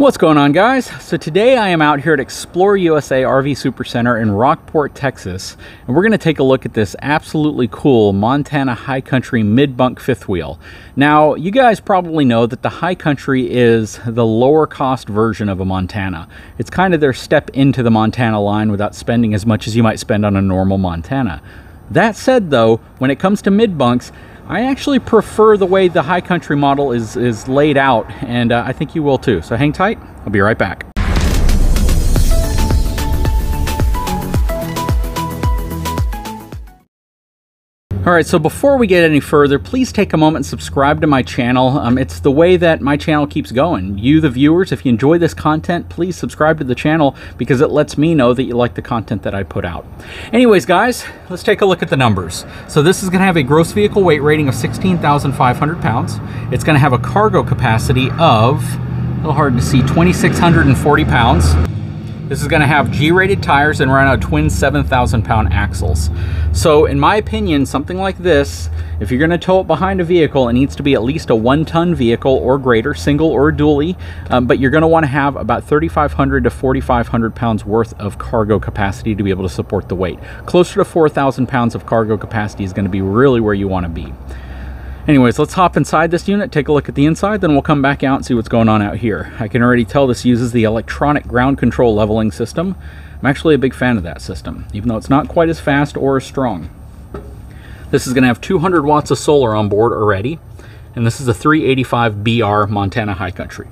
What's going on, guys? So today I am out here at Explore USA RV Supercenter in Rockport, Texas, and we're going to take a look at this absolutely cool Montana High Country mid-bunk fifth wheel. Now, you guys probably know that the High Country is the lower cost version of a Montana. It's kind of their step into the Montana line without spending as much as you might spend on a normal Montana. That said, though, when it comes to mid-bunks, I actually prefer the way the High Country model is laid out, and I think you will too. So hang tight, I'll be right back. Alright, so before we get any further, please take a moment and subscribe to my channel. It's the way that my channel keeps going. You, the viewers, if you enjoy this content, please subscribe to the channel because it lets me know that you like the content that I put out. Anyways, guys, let's take a look at the numbers. So this is going to have a gross vehicle weight rating of 16,500 pounds. It's going to have a cargo capacity of, a little hard to see, 2,640 pounds. This is going to have G-rated tires and run out twin 7,000-pound axles. So in my opinion, something like this, if you're going to tow it behind a vehicle, it needs to be at least a 1-ton vehicle or greater, single or dually, but you're going to want to have about 3,500 to 4,500 pounds worth of cargo capacity to be able to support the weight. Closer to 4,000 pounds of cargo capacity is going to be really where you want to be. Anyways, let's hop inside this unit, take a look at the inside, then we'll come back out and see what's going on out here. I can already tell this uses the electronic ground control leveling system. I'm actually a big fan of that system, even though it's not quite as fast or as strong. This is going to have 200 watts of solar on board already, and this is a 385 BR Montana High Country.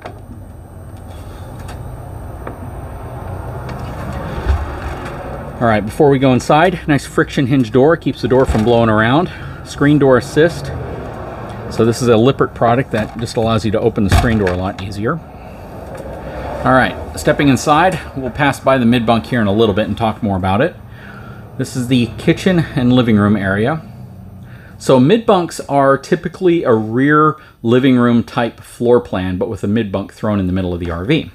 Alright, before we go inside, nice friction hinge door, keeps the door from blowing around. Screen door assist. So this is a Lippert product that just allows you to open the screen door a lot easier. All right, stepping inside, we'll pass by the mid-bunk here in a little bit and talk more about it. This is the kitchen and living room area. So mid-bunks are typically a rear living room type floor plan, but with a mid-bunk thrown in the middle of the RV.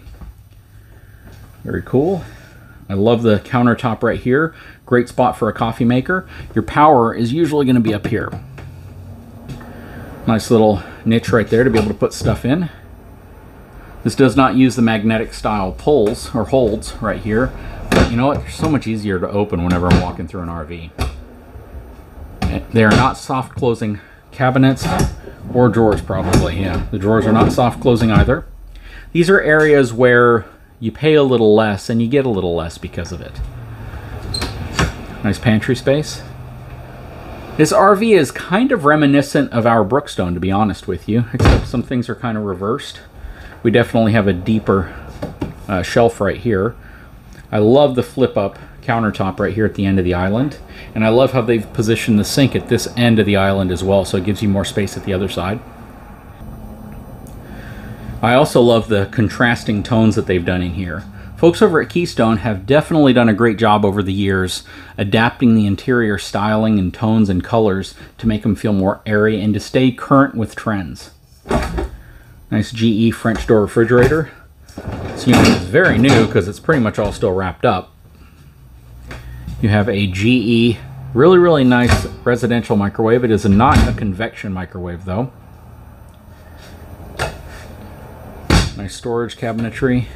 Very cool. I love the countertop right here. Great spot for a coffee maker. Your power is usually going to be up here. Nice little niche right there to be able to put stuff in. This does not use the magnetic style pulls or holds right here, but you know what? They're so much easier to open whenever I'm walking through an RV. They are not soft closing cabinets or drawers probably. Yeah, the drawers are not soft closing either. These are areas where you pay a little less and you get a little less because of it. Nice pantry space. This RV is kind of reminiscent of our Brookstone, to be honest with you, except some things are kind of reversed. We definitely have a deeper shelf right here. I love the flip-up countertop right here at the end of the island, and I love how they've positioned the sink at this end of the island as well, so it gives you more space at the other side. I also love the contrasting tones that they've done in here. Folks over at Keystone have definitely done a great job over the years adapting the interior styling and tones and colors to make them feel more airy and to stay current with trends. Nice GE French door refrigerator. This unit is very new because it's pretty much all still wrapped up. You have a GE really nice residential microwave. It is not a convection microwave though. Nice storage cabinetry.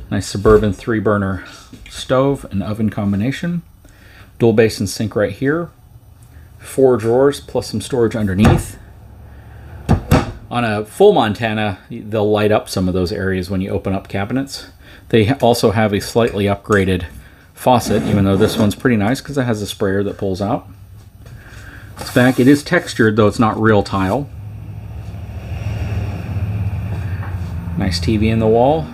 Nice Suburban 3-burner stove and oven combination. Dual basin sink right here. 4 drawers plus some storage underneath. On a full Montana, they'll light up some of those areas when you open up cabinets. They also have a slightly upgraded faucet, even though this one's pretty nice because it has a sprayer that pulls out. It's back. It is textured, though it's not real tile. Nice TV in the wall.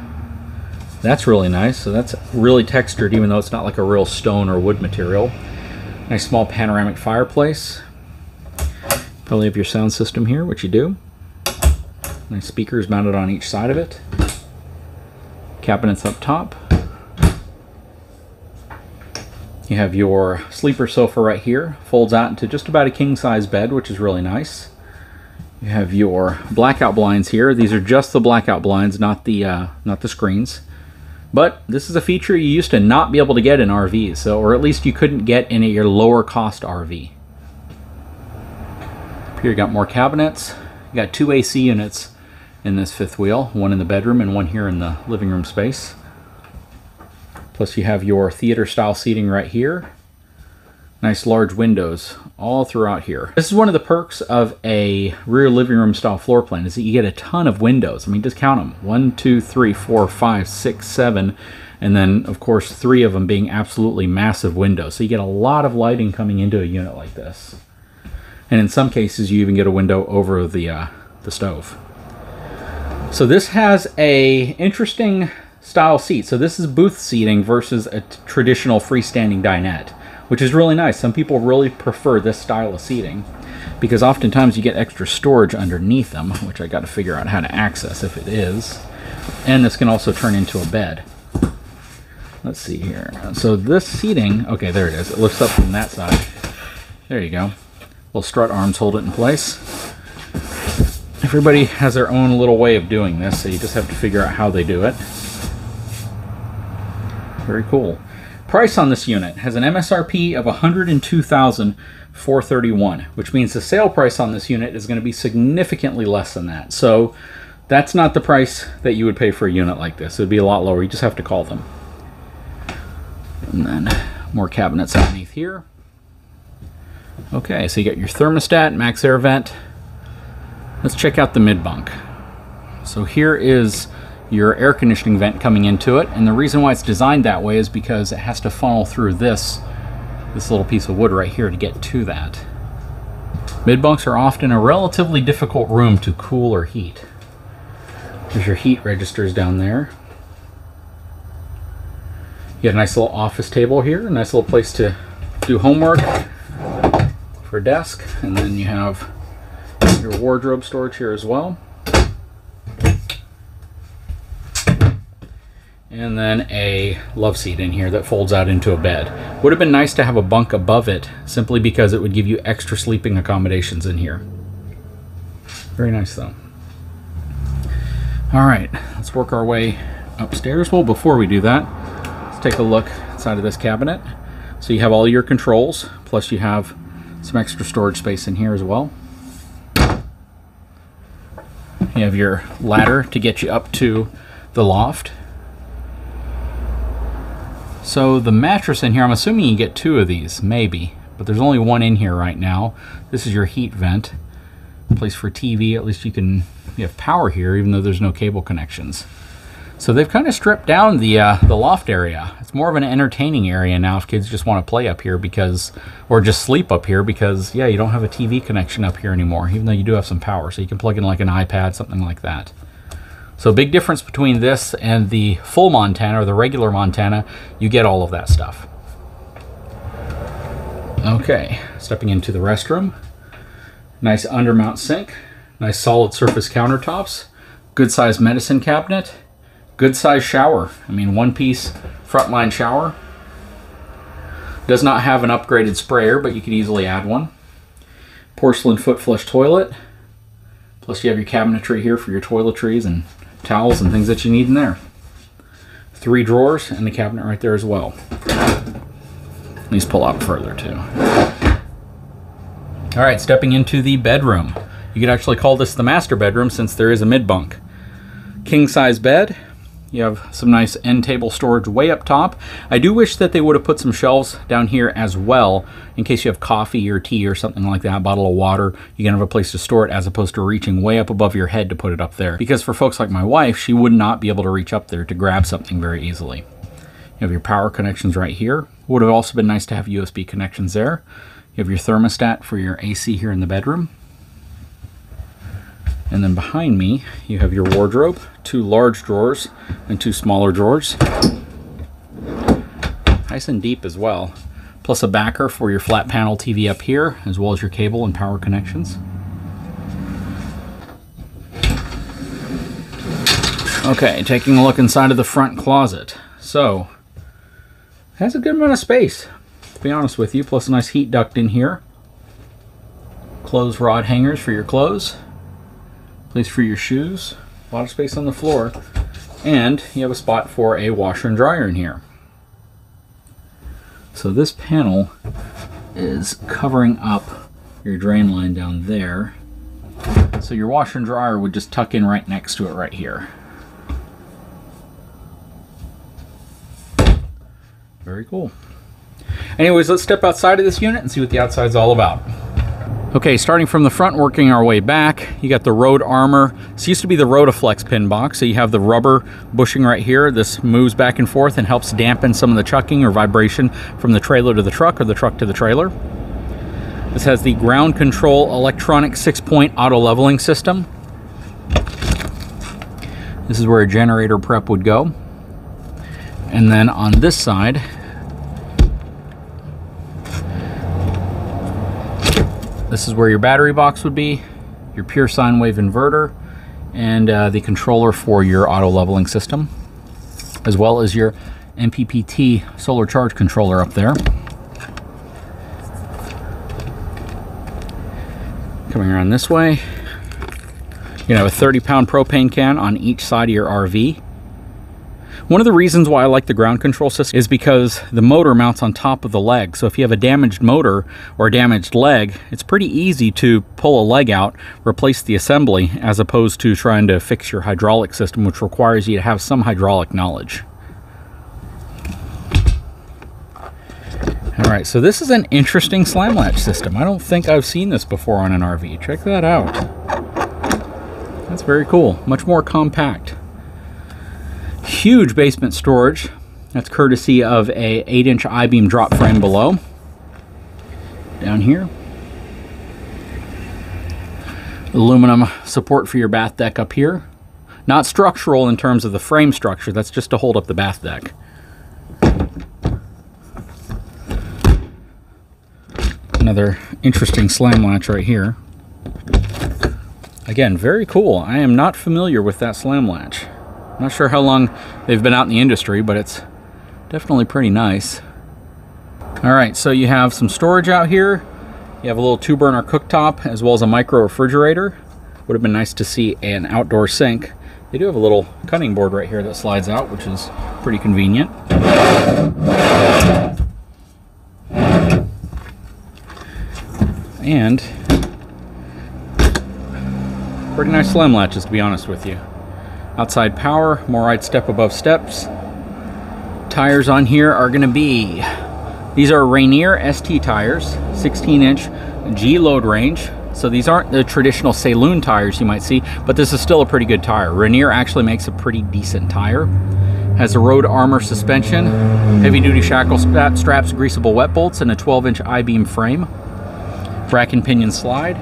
That's really nice. So that's really textured, even though it's not like a real stone or wood material. Nice small panoramic fireplace. Probably have your sound system here, which you do. Nice speakers mounted on each side of it. Cabinets up top. You have your sleeper sofa right here. Folds out into just about a king-size bed, which is really nice. You have your blackout blinds here. These are just the blackout blinds, not the screens. But this is a feature you used to not be able to get in RVs, so, or at least you couldn't get in your lower cost RV. Up here you got more cabinets. You got 2 AC units. in this fifth wheel, one in the bedroom and one here in the living room space. Plus you have your theater style seating right here. Nice large windows all throughout here. This is one of the perks of a rear living room style floor plan, is that you get a ton of windows. I mean, just count them. 1, 2, 3, 4, 5, 6, 7, and then of course 3 of them being absolutely massive windows. So you get a lot of lighting coming into a unit like this. And in some cases you even get a window over the stove. So this has a interesting style seat. So this is booth seating versus a traditional freestanding dinette, which is really nice. Some people really prefer this style of seating because oftentimes you get extra storage underneath them, which I got to figure out how to access if it is. And this can also turn into a bed. Let's see here. So this seating, okay, there it is. It lifts up from that side. There you go. Little strut arms hold it in place. Everybody has their own little way of doing this, so you just have to figure out how they do it. Very cool. Price on this unit has an MSRP of $102,431, which means the sale price on this unit is going to be significantly less than that. So that's not the price that you would pay for a unit like this. It would be a lot lower. You just have to call them. And then more cabinets underneath here. Okay, so you got your thermostat, max air vent. Let's check out the mid bunk. So here is your air conditioning vent coming into it, and the reason why it's designed that way is because it has to funnel through this little piece of wood right here to get to that. Mid bunks are often a relatively difficult room to cool or heat. There's your heat registers down there. You got a nice little office table here, a nice little place to do homework for a desk, and then you have your wardrobe storage here as well. And then a love seat in here that folds out into a bed. Would have been nice to have a bunk above it, simply because it would give you extra sleeping accommodations in here. Very nice though. All right, let's work our way upstairs. Well, before we do that, let's take a look inside of this cabinet. So you have all your controls, plus you have some extra storage space in here as well. You have your ladder to get you up to the loft. So the mattress in here, I'm assuming you get 2 of these, maybe, but there's only 1 in here right now. This is your heat vent, place for TV. At least you have power here, even though there's no cable connections. So they've kind of stripped down the loft area. It's more of an entertaining area now if kids just want to play up here or just sleep up here because, yeah, you don't have a TV connection up here anymore, even though you do have some power. So you can plug in like an iPad, something like that. So big difference between this and the full Montana or the regular Montana, you get all of that stuff. Okay, stepping into the restroom. Nice undermount sink, nice solid surface countertops, good sized medicine cabinet, good sized shower. I mean, 1-piece frontline shower. Does not have an upgraded sprayer, but you could easily add one. Porcelain foot flush toilet. Plus you have your cabinetry here for your toiletries and towels and things that you need in there. 3 drawers and the cabinet right there as well. These pull out further too. All right, stepping into the bedroom. You could actually call this the master bedroom since there is a mid bunk. King size bed. You have some nice end table storage way up top. I do wish that they would have put some shelves down here as well in case you have coffee or tea or something like that, a bottle of water. You can have a place to store it as opposed to reaching way up above your head to put it up there. Because for folks like my wife, she would not be able to reach up there to grab something very easily. You have your power connections right here. Would have also been nice to have USB connections there. You have your thermostat for your AC here in the bedroom. And then behind me, you have your wardrobe, 2 large drawers and 2 smaller drawers. Nice and deep as well. Plus a backer for your flat panel TV up here, as well as your cable and power connections. Okay, taking a look inside of the front closet. So, it has a good amount of space, to be honest with you, plus a nice heat duct in here. Clothes rod hangers for your clothes. Place for your shoes, a lot of space on the floor, and you have a spot for a washer and dryer in here. So this panel is covering up your drain line down there. So your washer and dryer would just tuck in right next to it right here. Very cool. Anyways, let's step outside of this unit and see what the outside's all about. Okay, starting from the front, working our way back, you got the Road Armor. This used to be the Rotaflex pin box, so you have the rubber bushing right here. This moves back and forth and helps dampen some of the chucking or vibration from the trailer to the truck or the truck to the trailer. This has the ground control electronic 6-point auto leveling system. This is where a generator prep would go. And then on this side, this is where your battery box would be, your pure sine wave inverter, and the controller for your auto leveling system, as well as your MPPT solar charge controller up there. Coming around this way, you have a 30-pound propane can on each side of your RV. One of the reasons why I like the ground control system is because the motor mounts on top of the leg. So if you have a damaged motor or a damaged leg, it's pretty easy to pull a leg out, replace the assembly, as opposed to trying to fix your hydraulic system, which requires you to have some hydraulic knowledge. All right, so this is an interesting slam latch system. I don't think I've seen this before on an RV. Check that out. That's very cool. Much more compact. Huge basement storage. That's courtesy of a 8-inch I-beam drop frame below. Down here. Aluminum support for your bath deck up here. Not structural in terms of the frame structure. That's just to hold up the bath deck. Another interesting slam latch right here. Again, very cool. I am not familiar with that slam latch. Not sure how long they've been out in the industry, but it's definitely pretty nice. All right, so you have some storage out here. You have a little 2-burner cooktop as well as a micro refrigerator. Would have been nice to see an outdoor sink. They do have a little cutting board right here that slides out, which is pretty convenient. And pretty nice slam latches, to be honest with you. Outside power, MORryde step above steps. Tires on here are going to be, these are Rainier ST tires, 16-inch G load range. So these aren't the traditional saloon tires you might see, but this is still a pretty good tire. Rainier actually makes a pretty decent tire. Has a Road Armor suspension, heavy-duty shackle straps, greasable wet bolts, and a 12-inch I-beam frame. Rack and pinion slide.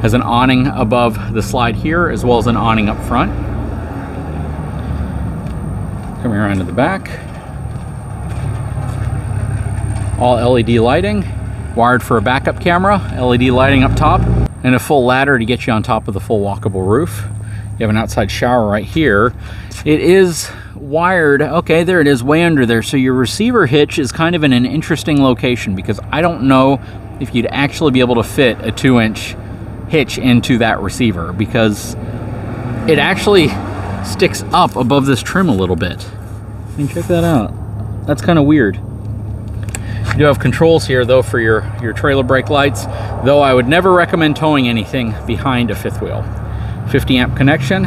Has an awning above the slide here, as well as an awning up front. Coming around to the back. All LED lighting, wired for a backup camera, LED lighting up top, and a full ladder to get you on top of the full walkable roof. You have an outside shower right here. It is wired, okay, there it is, way under there. So your receiver hitch is kind of in an interesting location, because I don't know if you'd actually be able to fit a 2-inch hitch into that receiver, because it actually sticks up above this trim a little bit. I mean, check that out. That's kind of weird. You do have controls here though for your trailer brake lights, though I would never recommend towing anything behind a fifth wheel. 50 amp connection.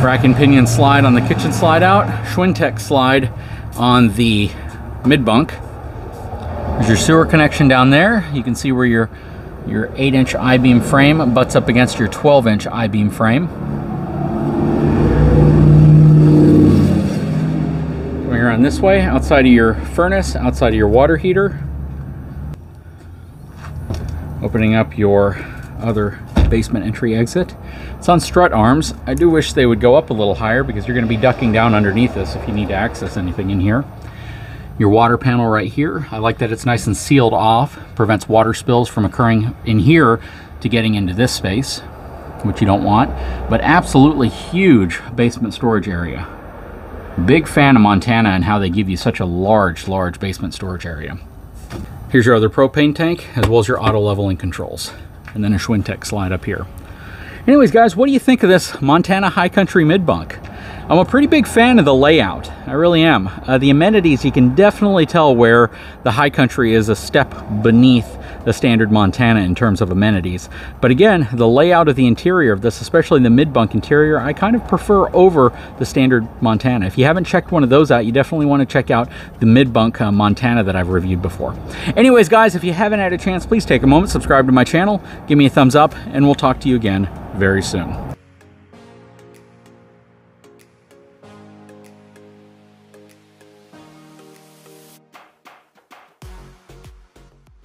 Rack and pinion slide on the kitchen slide out. Schwintek slide on the mid bunk. There's your sewer connection down there. You can see where your 8-inch I-beam frame butts up against your 12-inch I-beam frame. Coming around this way, outside of your furnace, outside of your water heater. Opening up your other basement entry exit. It's on strut arms. I do wish they would go up a little higher, because you're going to be ducking down underneath this if you need to access anything in here. Your water panel right here. I like that it's nice and sealed off. Prevents water spills from occurring in here to getting into this space, which you don't want. But absolutely huge basement storage area. Big fan of Montana and how they give you such a large basement storage area. Here's your other propane tank, as well as your auto leveling controls. And then a Schwintek slide up here. Anyways, guys, what do you think of this Montana High Country mid bunk? I'm a pretty big fan of the layout. I really am. The amenities, you can definitely tell where the high country is a step beneath the standard Montana in terms of amenities. But again, the layout of the interior of this, especially the mid-bunk interior, I kind of prefer over the standard Montana. If you haven't checked one of those out, you definitely want to check out the mid-bunk Montana that I've reviewed before. Anyways, guys, if you haven't had a chance, please take a moment, subscribe to my channel, give me a thumbs up, and we'll talk to you again very soon.